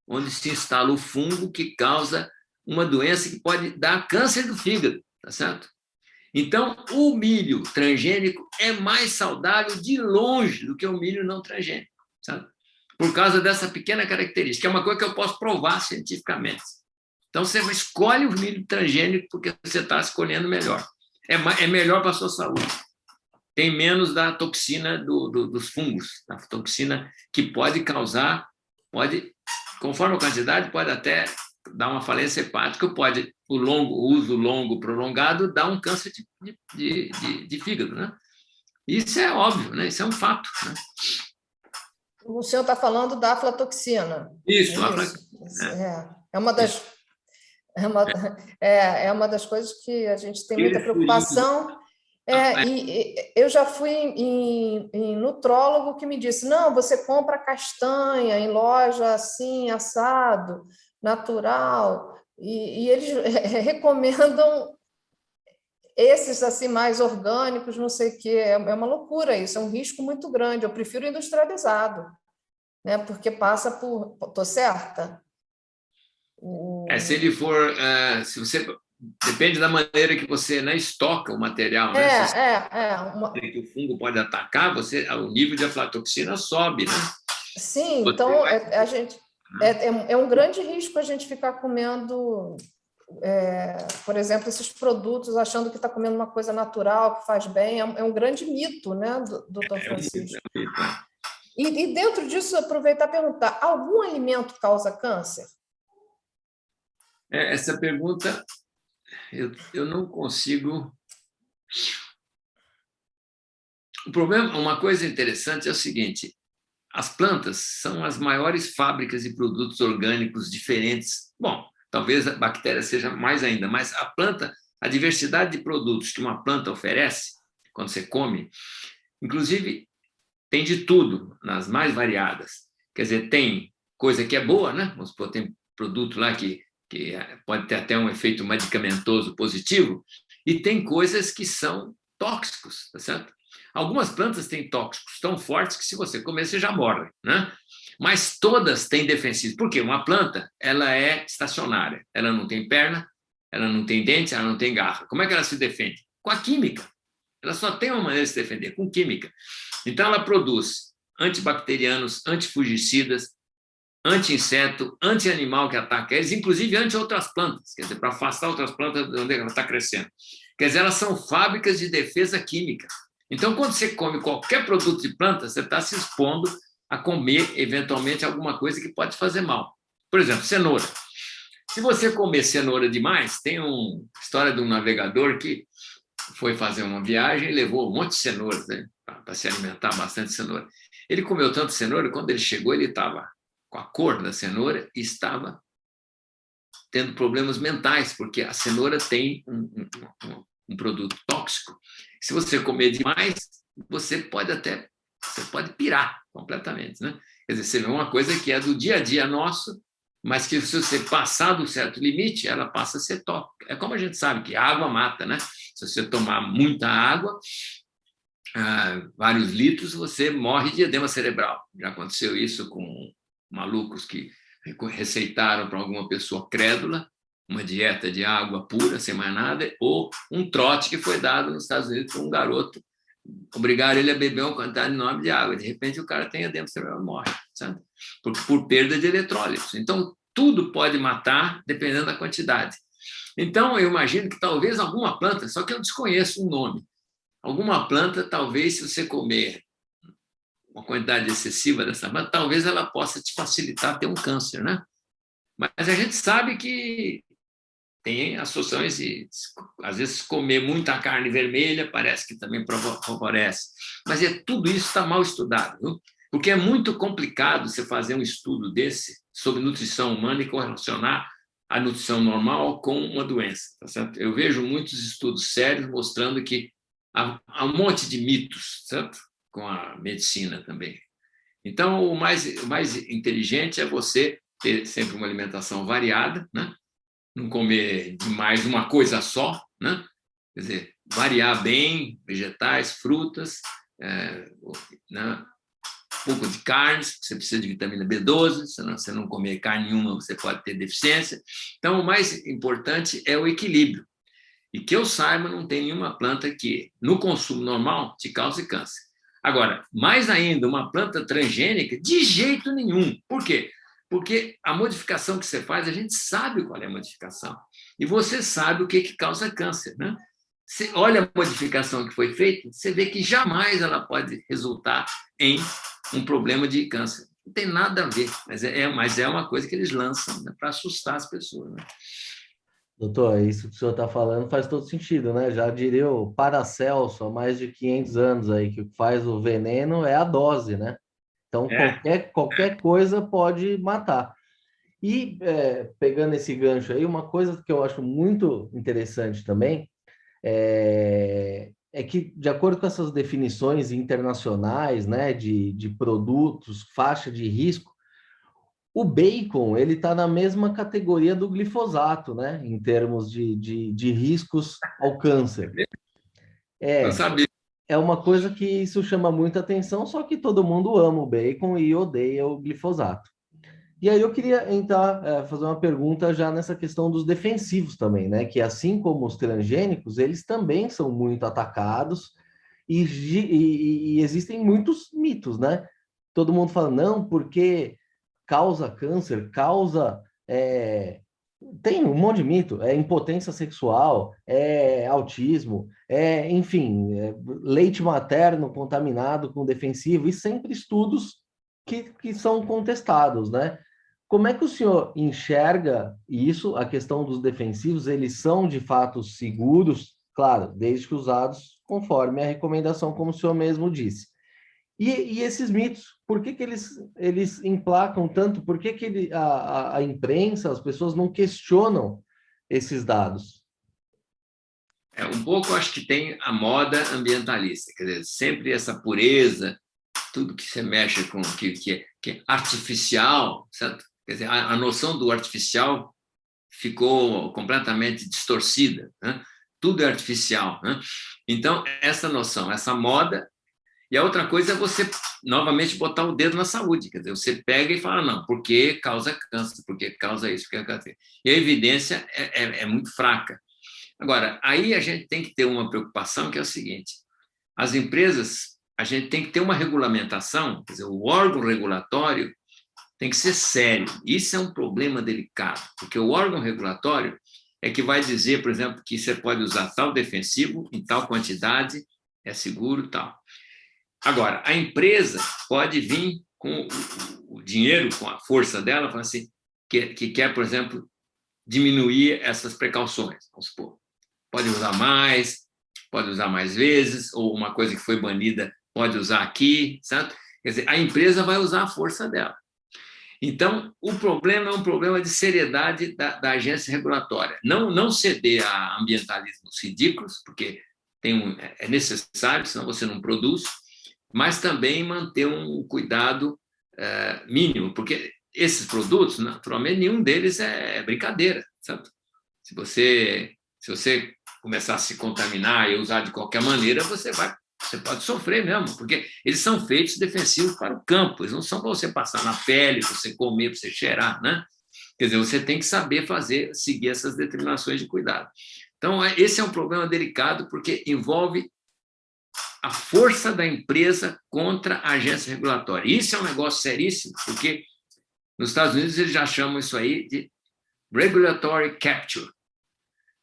onde se instala o fungo que causa uma doença que pode dar câncer do fígado, tá certo? Então, o milho transgênico é mais saudável de longe do que o milho não transgênico, sabe? Por causa dessa pequena característica, que é uma coisa que eu posso provar cientificamente. Então, você escolhe o milho transgênico porque você está escolhendo melhor. É melhor para a sua saúde. Tem menos da toxina dos fungos, da toxina que pode causar, conforme a quantidade, pode até dar uma falência hepática, o uso longo, prolongado, dar um câncer de fígado, né? Isso é óbvio, né? Isso é um fato, né? O senhor está falando da aflatoxina. Isso, é uma das é uma das coisas que a gente tem muita preocupação. E eu já fui em nutrólogo que me disse, não, você compra castanha em loja assim, assado, natural, e eles recomendam esses assim mais orgânicos, não sei o quê. É uma loucura isso, é um risco muito grande. Eu prefiro industrializado, né? Porque passa por... Estou certa? Se ele for... se você... Depende da maneira que você estoca o material, né? Que o fungo pode atacar, o nível de aflatoxina sobe, né? Sim, então a gente... É um grande risco a gente ficar comendo... por exemplo, esses produtos, achando que está comendo uma coisa natural, que faz bem, é um grande mito, né, doutor Francisco? E dentro disso, aproveitar e perguntar, algum alimento causa câncer? Essa pergunta eu não consigo... O problema, uma coisa interessante é o seguinte, as plantas são as maiores fábricas de produtos orgânicos diferentes. Bom, talvez a bactéria seja mais ainda, mas a planta, a diversidade de produtos que uma planta oferece, quando você come, inclusive tem de tudo, nas mais variadas. Quer dizer, tem coisa que é boa, né? Vamos supor, tem produto lá que pode ter até um efeito medicamentoso positivo, e tem coisas que são tóxicos, tá certo? Algumas plantas têm tóxicos tão fortes que se você comer, você já morre, né? Mas todas têm defensivos. Por quê? Uma planta, ela é estacionária. Ela não tem perna, ela não tem dentes, ela não tem garra. Como é que ela se defende? Com a química. Ela só tem uma maneira de se defender, com química. Então, ela produz antibacterianos, antifugicidas, anti-inseto, anti-animal que ataca eles, inclusive anti-outras plantas, quer dizer, para afastar outras plantas de onde ela está crescendo. Quer dizer, elas são fábricas de defesa química. Então, quando você come qualquer produto de planta, você está se expondo a comer, eventualmente, alguma coisa que pode fazer mal. Por exemplo, cenoura. Se você comer cenoura demais, tem uma história de um navegador que foi fazer uma viagem e levou um monte de cenoura, né, para se alimentar bastante de cenoura. Ele comeu tanto cenoura, quando ele chegou, ele estava com a cor da cenoura e estava tendo problemas mentais, porque a cenoura tem um produto tóxico. Se você comer demais, você pode pirar completamente, né? Quer dizer, você vê uma coisa que é do dia a dia nosso, mas que se você passar do certo limite, ela passa a ser tóxica. É como a gente sabe que a água mata, né? Se você tomar muita água, vários litros, você morre de edema cerebral. Já aconteceu isso com malucos que receitaram para alguma pessoa crédula uma dieta de água pura, sem mais nada, ou um trote que foi dado nos Estados Unidos para um garoto, obrigaram ele a beber uma quantidade enorme de água. De repente, o cara tem edema cerebral e morre, sabe? Por perda de eletrólitos. Então, tudo pode matar, dependendo da quantidade. Então, eu imagino que talvez alguma planta, só que eu desconheço o nome, alguma planta, talvez, se você comer uma quantidade excessiva dessa planta, talvez ela possa te facilitar ter um câncer, né? Mas a gente sabe que tem associações e, às vezes, comer muita carne vermelha parece que também favorece. Mas tudo isso está mal estudado, viu? Porque é muito complicado você fazer um estudo desse sobre nutrição humana e correlacionar a nutrição normal com uma doença, tá certo? Eu vejo muitos estudos sérios mostrando que há um monte de mitos, certo? Com a medicina também. Então, o mais inteligente é você ter sempre uma alimentação variada, né? Não comer demais uma coisa só, né? Quer dizer, variar bem vegetais, frutas, né? Um pouco de carnes, você precisa de vitamina B12, se você não comer carne nenhuma, você pode ter deficiência. Então, o mais importante é o equilíbrio. E que eu saiba, não tem nenhuma planta que, no consumo normal, te cause câncer. Agora, mais ainda, uma planta transgênica, de jeito nenhum. Por quê? Porque a modificação que você faz, a gente sabe qual é a modificação. E você sabe o que causa câncer, né? Você olha a modificação que foi feita, você vê que jamais ela pode resultar em um problema de câncer. Não tem nada a ver, mas é uma coisa que eles lançam, né, para assustar as pessoas, né? Doutor, isso que o senhor está falando faz todo sentido, né? Já diria o Paracelso há mais de 500 anos aí, que o que faz o veneno é a dose, né? Então, qualquer coisa pode matar. E, pegando esse gancho aí, uma coisa que eu acho muito interessante também é que, de acordo com essas definições internacionais, né, de produtos, faixa de risco, o bacon, ele está na mesma categoria do glifosato, né, em termos de riscos ao câncer. Não sabia. É uma coisa que isso chama muita atenção, só que todo mundo ama o bacon e odeia o glifosato. E aí eu queria entrar, fazer uma pergunta já nessa questão dos defensivos também, né? Que assim como os transgênicos, eles também são muito atacados e existem muitos mitos, né? Todo mundo fala, não, porque causa câncer, tem um monte de mito, impotência sexual, autismo, enfim, leite materno contaminado com defensivo, e sempre estudos que são contestados, né? Como é que o senhor enxerga isso, a questão dos defensivos? Eles são, de fato, seguros? Claro, desde que usados conforme a recomendação, como o senhor mesmo disse. E esses mitos, por que eles emplacam tanto? Por que a imprensa, as pessoas não questionam esses dados? Um pouco acho que tem a moda ambientalista, quer dizer, sempre essa pureza, tudo que você mexe com que é artificial, certo? Quer dizer, a noção do artificial ficou completamente distorcida, né? Tudo é artificial, né? Então, essa noção, essa moda. E a outra coisa é você, novamente, botar o dedo na saúde. Quer dizer, você pega e fala, não, porque causa câncer, porque causa isso, porque causa isso. E a evidência é muito fraca. Agora, aí a gente tem que ter uma preocupação, que é o seguinte, as empresas, a gente tem que ter uma regulamentação, quer dizer, o órgão regulatório tem que ser sério. Isso é um problema delicado, porque o órgão regulatório é que vai dizer, por exemplo, que você pode usar tal defensivo em tal quantidade, é seguro, tal. Agora, a empresa pode vir com o dinheiro, com a força dela, falar assim, que quer, por exemplo, diminuir essas precauções. Vamos supor, pode usar mais vezes, ou uma coisa que foi banida pode usar aqui, certo? Quer dizer, a empresa vai usar a força dela. Então, o problema é um problema de seriedade da agência regulatória. Não ceder a ambientalismos ridículos, porque é necessário, senão você não produz, mas também manter um cuidado mínimo, porque esses produtos, naturalmente, nenhum deles é brincadeira, certo? Se você começar a se contaminar e usar de qualquer maneira, você pode sofrer mesmo, porque eles são feitos defensivos para o campo, eles não são para você passar na pele, para você comer, para você cheirar, né? Quer dizer, você tem que saber seguir essas determinações de cuidado. Então, esse é um problema delicado, porque envolve a força da empresa contra a agência regulatória. Isso é um negócio seríssimo, porque nos Estados Unidos eles já chamam isso aí de regulatory capture.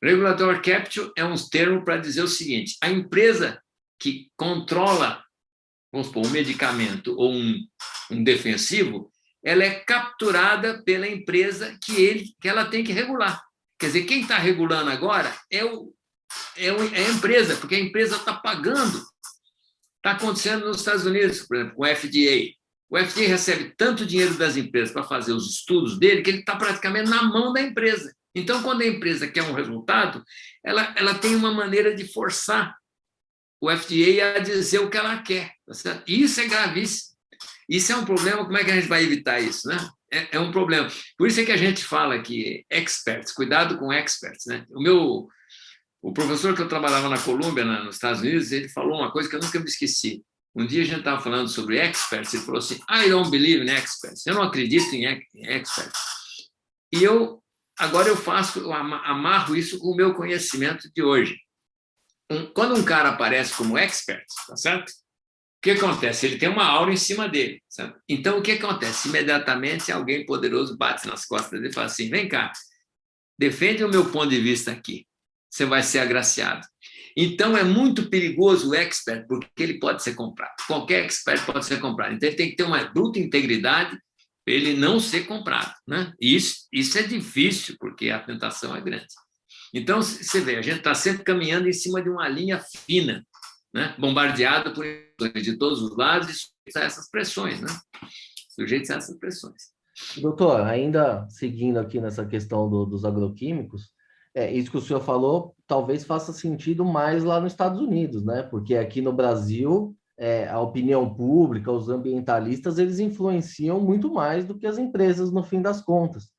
Regulatory capture é um termo para dizer o seguinte, a empresa que controla, vamos supor, um medicamento ou um defensivo, ela é capturada pela empresa que ela tem que regular. Quer dizer, quem está regulando agora é a empresa, porque a empresa está pagando. Está acontecendo nos Estados Unidos, por exemplo, com o FDA. O FDA recebe tanto dinheiro das empresas para fazer os estudos dele que ele está praticamente na mão da empresa. Então, quando a empresa quer um resultado, ela tem uma maneira de forçar o FDA a dizer o que ela quer. Tá? Isso é gravíssimo. Isso é um problema. Como é que a gente vai evitar isso, né? É um problema. Por isso é que a gente fala que experts, cuidado com experts, né? O professor que eu trabalhava na Colômbia, nos Estados Unidos, ele falou uma coisa que eu nunca me esqueci. Um dia a gente estava falando sobre experts, ele falou assim, I don't believe in experts. Eu não acredito em experts. E agora eu amarro isso com o meu conhecimento de hoje. Quando um cara aparece como expert, tá certo? O que acontece? Ele tem uma aura em cima dele, certo? Então, o que acontece? Imediatamente, alguém poderoso bate nas costas dele e fala assim, vem cá, defende o meu ponto de vista aqui. Você vai ser agraciado. Então, é muito perigoso o expert, porque ele pode ser comprado. Qualquer expert pode ser comprado. Então, ele tem que ter uma bruta integridade para ele não ser comprado, né? Isso é difícil, porque a tentação é grande. Então, você vê, a gente está sempre caminhando em cima de uma linha fina, né? Bombardeado por de todos os lados e sujeitos a essas pressões, né? Sujeitos a essas pressões. Doutor, ainda seguindo aqui nessa questão dos agroquímicos, isso que o senhor falou talvez faça sentido mais lá nos Estados Unidos, né? Porque aqui no Brasil, a opinião pública, os ambientalistas, eles influenciam muito mais do que as empresas no fim das contas.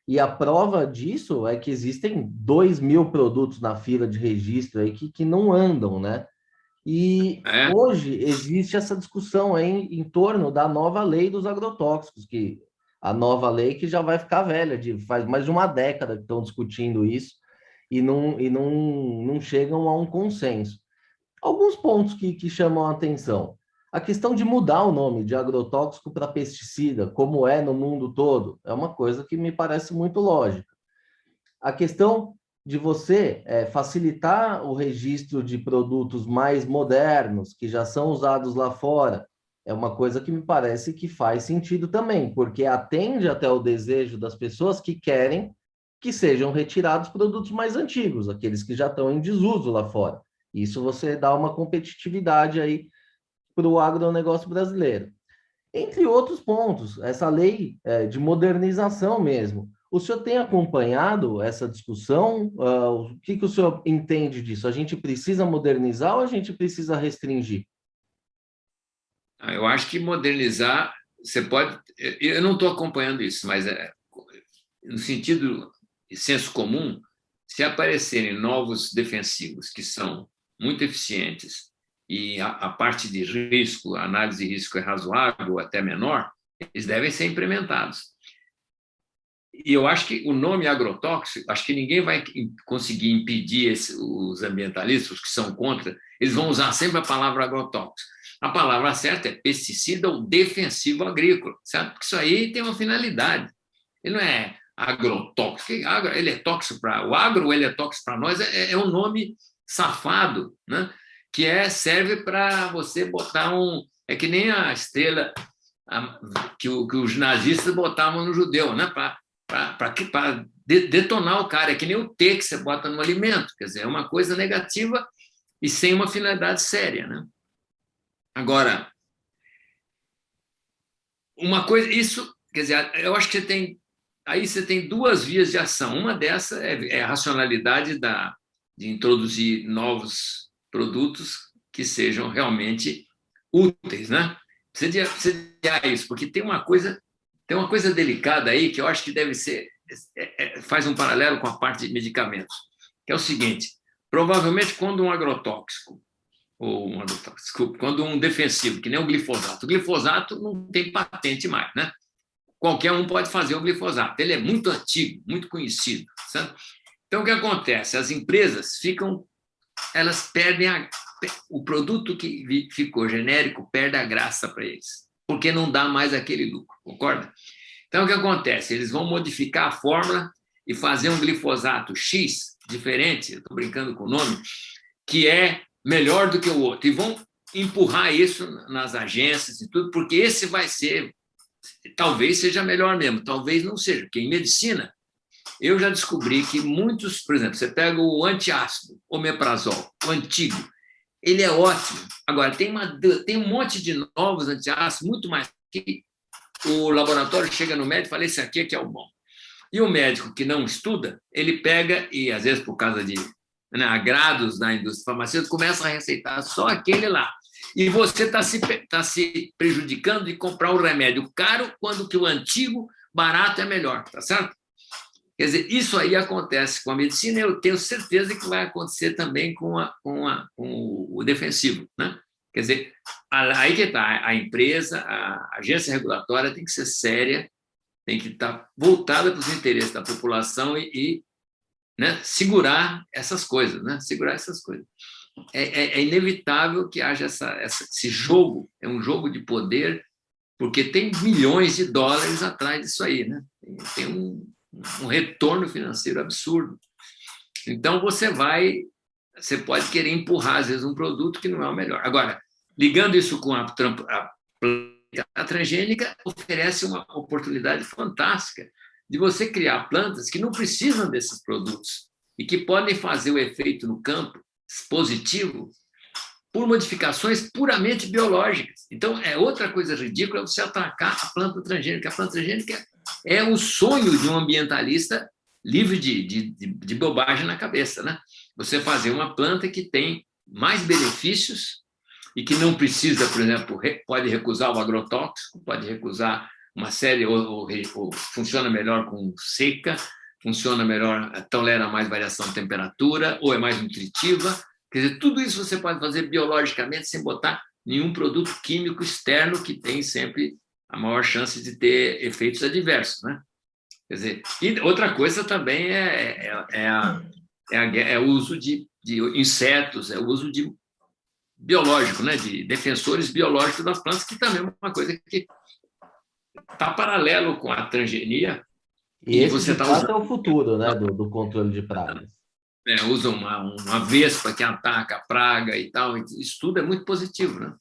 E a prova disso é que existem 2.000 produtos na fila de registro aí que não andam, né? E hoje existe essa discussão aí em torno da nova lei dos agrotóxicos, que a nova lei que já vai ficar velha, faz mais de uma década que estão discutindo isso e não chegam a um consenso. Alguns pontos que chamam a atenção. A questão de mudar o nome de agrotóxico para pesticida, como é no mundo todo, é uma coisa que me parece muito lógica. A questão de você facilitar o registro de produtos mais modernos, que já são usados lá fora, é uma coisa que me parece que faz sentido também, porque atende até o desejo das pessoas que querem que sejam retirados produtos mais antigos, aqueles que já estão em desuso lá fora. Isso você dá uma competitividade aí para o agronegócio brasileiro. Entre outros pontos, essa lei de modernização mesmo. O senhor tem acompanhado essa discussão? O que que o senhor entende disso? A gente precisa modernizar ou a gente precisa restringir? Eu acho que modernizar, você pode. Eu não estou acompanhando isso, mas no sentido de senso comum, se aparecerem novos defensivos que são muito eficientes e a parte de risco, a análise de risco é razoável ou até menor, eles devem ser implementados. E eu acho que o nome agrotóxico, acho que ninguém vai conseguir impedir os ambientalistas, os que são contra, eles vão usar sempre a palavra agrotóxico. A palavra certa é pesticida ou defensivo agrícola, certo? Porque isso aí tem uma finalidade. Ele não é agrotóxico. Ele é tóxico para o agro, ele é tóxico para nós. É um nome safado, né? Que serve para você botar um. É que nem a estrela que os nazistas botavam no judeu, né? Para detonar o cara. É que nem o T que você bota no alimento. Quer dizer, é uma coisa negativa e sem uma finalidade séria, né? Agora, uma coisa, isso, quer dizer, eu acho que você tem duas vias de ação. Uma dessa é a racionalidade de introduzir novos produtos que sejam realmente úteis, né? Precisa de isso, porque tem uma coisa delicada aí que eu acho que deve ser, faz um paralelo com a parte de medicamentos, que é o seguinte: provavelmente quando um agrotóxico desculpa, quando um defensivo, que nem o glifosato não tem patente mais, né? Qualquer um pode fazer o glifosato. Ele é muito antigo, muito conhecido, certo? Então, o que acontece? As empresas elas perdem o produto que ficou genérico perde a graça para eles, porque não dá mais aquele lucro, concorda? Então, o que acontece? Eles vão modificar a fórmula e fazer um glifosato X diferente, estou brincando com o nome, que é melhor do que o outro, e vão empurrar isso nas agências e tudo, porque esse vai ser, talvez seja melhor mesmo, talvez não seja, porque em medicina, eu já descobri que muitos, por exemplo, você pega o antiácido, omeprazol, o antigo, ele é ótimo. Agora, tem um monte de novos antiácidos, muito mais que o laboratório chega no médico e fala, esse aqui é que é o bom. E o médico que não estuda, ele pega e, às vezes, por causa de agrados da indústria farmacêutica, começa a receitar só aquele lá. E você está se prejudicando de comprar um remédio caro, quando que o antigo, barato, é melhor, tá certo? Quer dizer, isso aí acontece com a medicina, e eu tenho certeza que vai acontecer também com o defensivo, né? Quer dizer, aí que está, a empresa, a agência regulatória tem que ser séria, tem que estar voltada para os interesses da população né, segurar essas coisas, né? Segurar essas coisas. É inevitável que haja esse jogo, é um jogo de poder, porque tem milhões de dólares atrás disso aí, né? Tem um retorno financeiro absurdo. Então, você pode querer empurrar, às vezes, um produto que não é o melhor. Agora, ligando isso com a transgênica, oferece uma oportunidade fantástica de você criar plantas que não precisam desses produtos e que podem fazer o efeito no campo positivo por modificações puramente biológicas. Então, é outra coisa ridícula você atacar a planta transgênica. A planta transgênica é o sonho de um ambientalista livre de bobagem na cabeça, né? Você fazer uma planta que tem mais benefícios e que não precisa, por exemplo, pode recusar o agrotóxico, pode recusar uma série, ou funciona melhor com seca, funciona melhor, tolera mais variação de temperatura, ou é mais nutritiva. Quer dizer, tudo isso você pode fazer biologicamente sem botar nenhum produto químico externo, que tem sempre a maior chance de ter efeitos adversos, né? Quer dizer, e outra coisa também é o uso de insetos, é o uso de biológico, né? De defensores biológicos das plantas, que também é uma coisa que está paralelo com a transgenia. E esse, você está usando... é o futuro, né, do controle de pragas. Usa uma vespa que ataca a praga e tal. Isso tudo é muito positivo, né?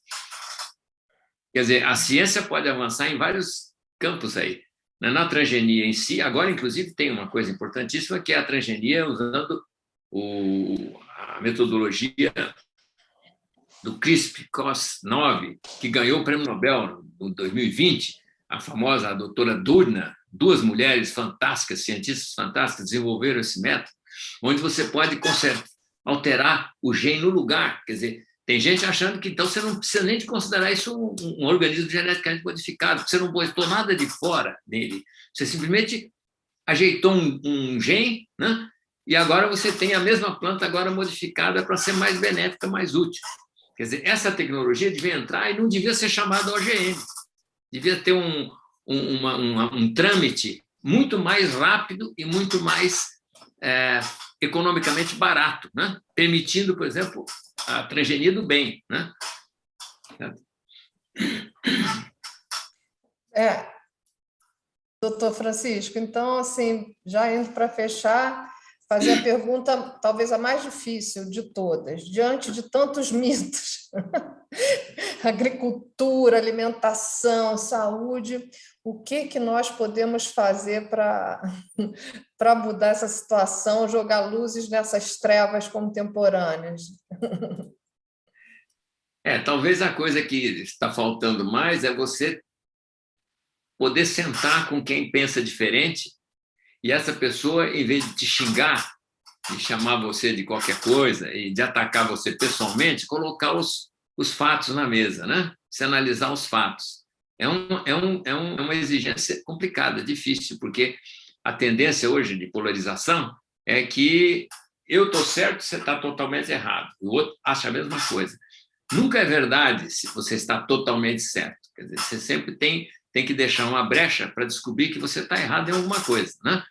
Quer dizer, a ciência pode avançar em vários campos aí. Na transgenia em si, agora, inclusive, tem uma coisa importantíssima, que é a transgenia usando a metodologia do CRISPR-Cas9, que ganhou o Prêmio Nobel em 2020, a famosa doutora Durna, duas mulheres fantásticas, cientistas fantásticas, desenvolveram esse método, onde você pode alterar o gene no lugar. Quer dizer, tem gente achando que então você não precisa nem de considerar isso um organismo geneticamente modificado, porque você não botou nada de fora nele. Você simplesmente ajeitou um gene, né? E agora você tem a mesma planta agora modificada para ser mais benéfica, mais útil. Quer dizer, essa tecnologia devia entrar e não devia ser chamada OGM. Devia ter um trâmite muito mais rápido e muito mais economicamente barato, né? Permitindo, por exemplo, a transgenia do bem, né? Doutor Francisco, então, assim, já indo para fechar, fazer a pergunta talvez a mais difícil de todas, diante de tantos mitos, agricultura, alimentação, saúde, o que nós podemos fazer para mudar essa situação, jogar luzes nessas trevas contemporâneas? Talvez a coisa que está faltando mais é você poder sentar com quem pensa diferente e essa pessoa, em vez de te xingar, de chamar você de qualquer coisa e de atacar você pessoalmente, colocar os fatos na mesa, né? Se analisar os fatos. É uma exigência complicada, difícil, porque a tendência hoje de polarização é que eu estou certo, você está totalmente errado. O outro acha a mesma coisa. Nunca é verdade se você está totalmente certo. Quer dizer, você sempre tem que deixar uma brecha para descobrir que você está errado em alguma coisa, né?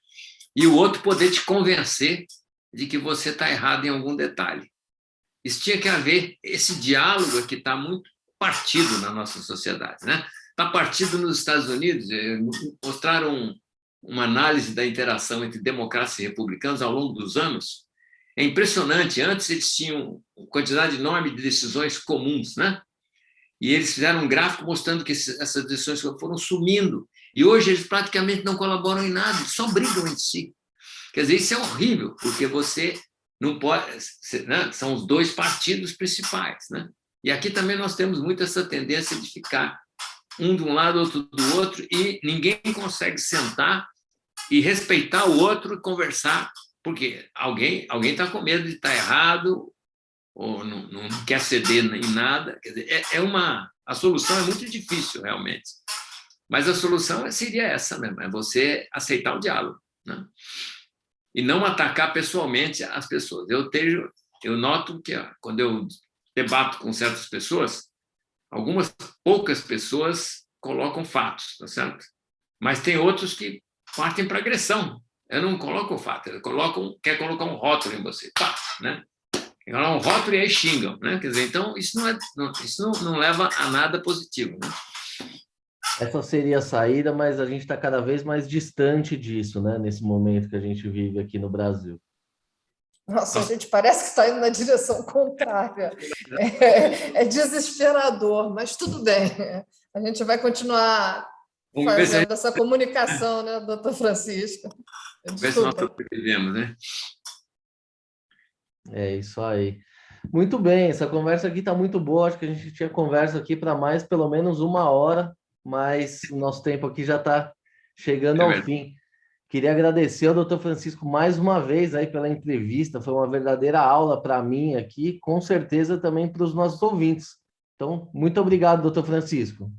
E o outro poder te convencer de que você está errado em algum detalhe. Isso tinha que haver esse diálogo que está muito partido na nossa sociedade, né? Está partido nos Estados Unidos. Mostraram uma análise da interação entre democratas e republicanos ao longo dos anos. É impressionante. Antes eles tinham uma quantidade enorme de decisões comuns, né? E eles fizeram um gráfico mostrando que essas decisões foram sumindo. E hoje eles praticamente não colaboram em nada, só brigam entre si. Quer dizer, isso é horrível, porque você não pode... Né? São os dois partidos principais, né? E aqui também nós temos muito essa tendência de ficar um de um lado, outro do outro, e ninguém consegue sentar e respeitar o outro e conversar, porque alguém está com medo de estar errado ou não quer ceder em nada. Quer dizer, a solução é muito difícil, realmente. Mas a solução seria essa mesmo, é você aceitar o diálogo, né? E não atacar pessoalmente as pessoas. Eu noto que quando eu debato com certas pessoas, algumas poucas pessoas colocam fatos, tá certo? Mas tem outros que partem para agressão. Eu não coloco o fato, quer colocar um rótulo em você, pá, né? Um rótulo e aí xingam, né? Quer dizer, então isso não leva a nada positivo, né? Essa seria a saída, mas a gente está cada vez mais distante disso, né? Nesse momento que a gente vive aqui no Brasil. Nossa, a gente parece que está indo na direção contrária. É desesperador, mas tudo bem. A gente vai continuar fazendo essa comunicação, né, doutor Francisco? Ver se nós sobrevivemos, né? É isso aí. Muito bem, essa conversa aqui está muito boa. Acho que a gente tinha conversa aqui para mais pelo menos 1 hora, mas o nosso tempo aqui já está chegando ao fim. Queria agradecer ao doutor Francisco mais uma vez aí pela entrevista. Foi uma verdadeira aula para mim aqui, com certeza também para os nossos ouvintes. Então, muito obrigado, doutor Francisco.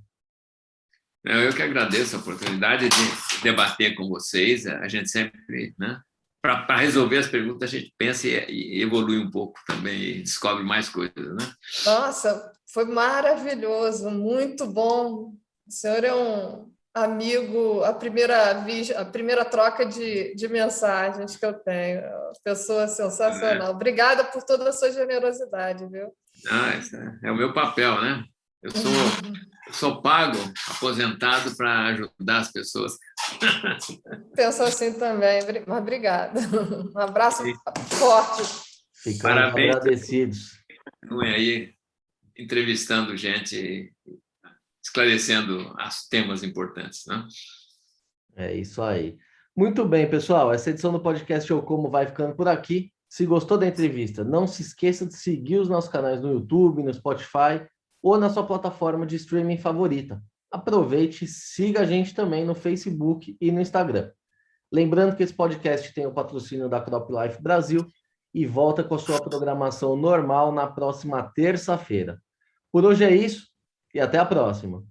Eu que agradeço a oportunidade de debater com vocês. A gente sempre, né? Para resolver as perguntas, a gente pensa e evolui um pouco também, e descobre mais coisas, né? Nossa, foi maravilhoso, muito bom. O senhor é um amigo, a primeira troca de mensagens que eu tenho. Pessoa sensacional. Obrigada por toda a sua generosidade, viu? Esse é o meu papel, né? Eu sou pago, aposentado para ajudar as pessoas. Penso assim também, mas obrigada. Um abraço forte. Ficamos Parabéns, agradecidos. Aí entrevistando gente, esclarecendo esclarecendo os temas importantes, né? É isso aí. Muito bem, pessoal. Essa edição do podcast Eu Como vai ficando por aqui. Se gostou da entrevista, não se esqueça de seguir os nossos canais no YouTube, no Spotify ou na sua plataforma de streaming favorita. Aproveite e siga a gente também no Facebook e no Instagram. Lembrando que esse podcast tem o patrocínio da Crop Life Brasil e volta com a sua programação normal na próxima terça-feira. Por hoje é isso e até a próxima.